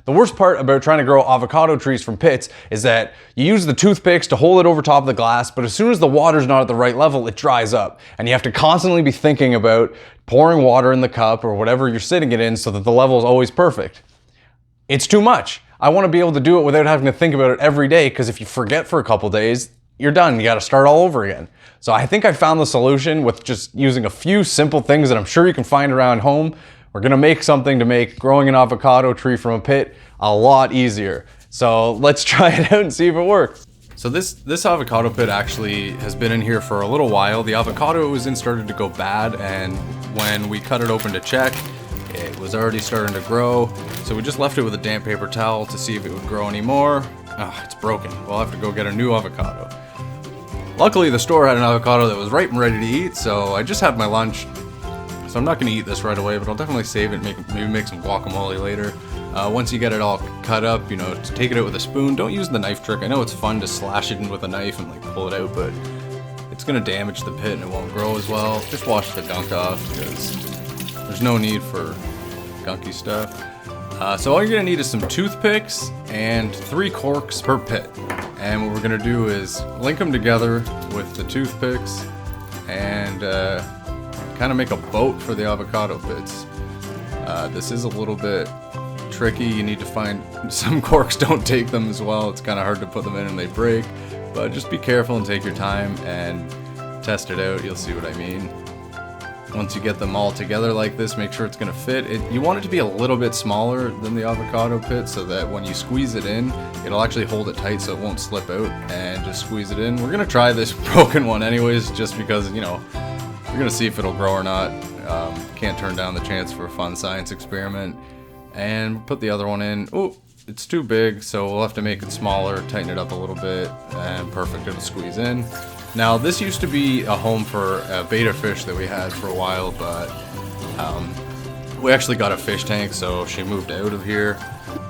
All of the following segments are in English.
The worst part about trying to grow avocado trees from pits is that you use the toothpicks to hold it over top of the glass, but as soon as the water's not at the right level, it dries up. And you have to constantly be thinking about pouring water in the cup or whatever you're sitting it in so that the level is always perfect. It's too much. I want to be able to do it without having to think about it every day, because if you forget for a couple days, you're done. You got to start all over again. So I think I found the solution with just using a few simple things that I'm sure you can find around home. We're gonna make something to make growing an avocado tree from a pit a lot easier. So let's try it out and see if it works. So this avocado pit actually has been in here for a little while. The avocado it was in started to go bad, and when we cut it open to check, it was already starting to grow. So we just left it with a damp paper towel to see if it would grow anymore. It's broken. We'll have to go get a new avocado. Luckily, the store had an avocado that was ripe and ready to eat, so I just had my lunch. So I'm not going to eat this right away, but I'll definitely save it, maybe make some guacamole later. Once you get it all cut up, you know, to take it out with a spoon. Don't use the knife trick. I know it's fun to slash it in with a knife and like pull it out, but it's going to damage the pit and it won't grow as well. Just wash the gunk off, because there's no need for gunky stuff. So all you're going to need is some toothpicks and 3 corks per pit. And what we're going to do is link them together with the toothpicks and kind of make a boat for the avocado pits. This is a little bit tricky. You need to find some corks don't take them as well. It's kind of hard to put them in and they break, but just be careful and take your time and test it out. You'll see what I mean. Once you get them all together like this, make sure it's going to fit. You want it to be a little bit smaller than the avocado pit so that when you squeeze it in, it'll actually hold it tight so it won't slip out, and just squeeze it in. We're going to try this broken one anyways, just because, you know, we're going to see if it'll grow or not. Can't turn down the chance for a fun science experiment. And put the other one in. Oh, it's too big, so we'll have to make it smaller, tighten it up a little bit, and perfect, it'll squeeze in. Now, this used to be a home for a betta fish that we had for a while, but we actually got a fish tank, so she moved out of here.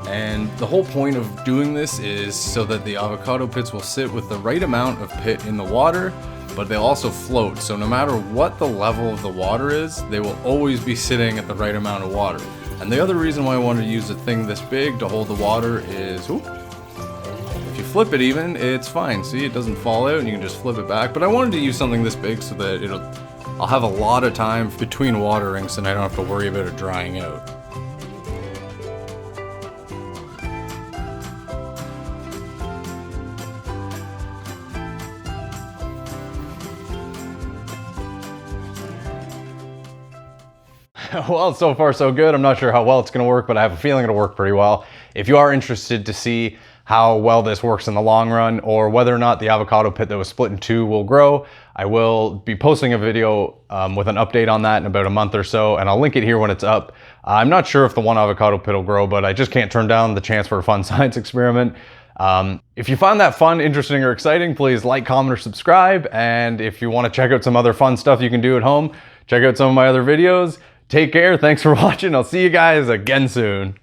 And the whole point of doing this is so that the avocado pits will sit with the right amount of pit in the water, but they'll also float. So no matter what the level of the water is, they will always be sitting at the right amount of water. And the other reason why I wanted to use a thing this big to hold the water is, if you flip it even, it's fine. See, it doesn't fall out and you can just flip it back. But I wanted to use something this big so that I'll have a lot of time between waterings and I don't have to worry about it drying out. Well, so far so good. I'm not sure how well it's going to work, but I have a feeling it'll work pretty well. If you are interested to see how well this works in the long run, or whether or not the avocado pit that was split in 2 will grow, I will be posting a video with an update on that in about a month or so, and I'll link it here when it's up. I'm not sure if the one avocado pit will grow, but I just can't turn down the chance for a fun science experiment. If you find that fun, interesting, or exciting, please like, comment, or subscribe. And if you want to check out some other fun stuff you can do at home, check out some of my other videos. Take care. Thanks for watching. I'll see you guys again soon.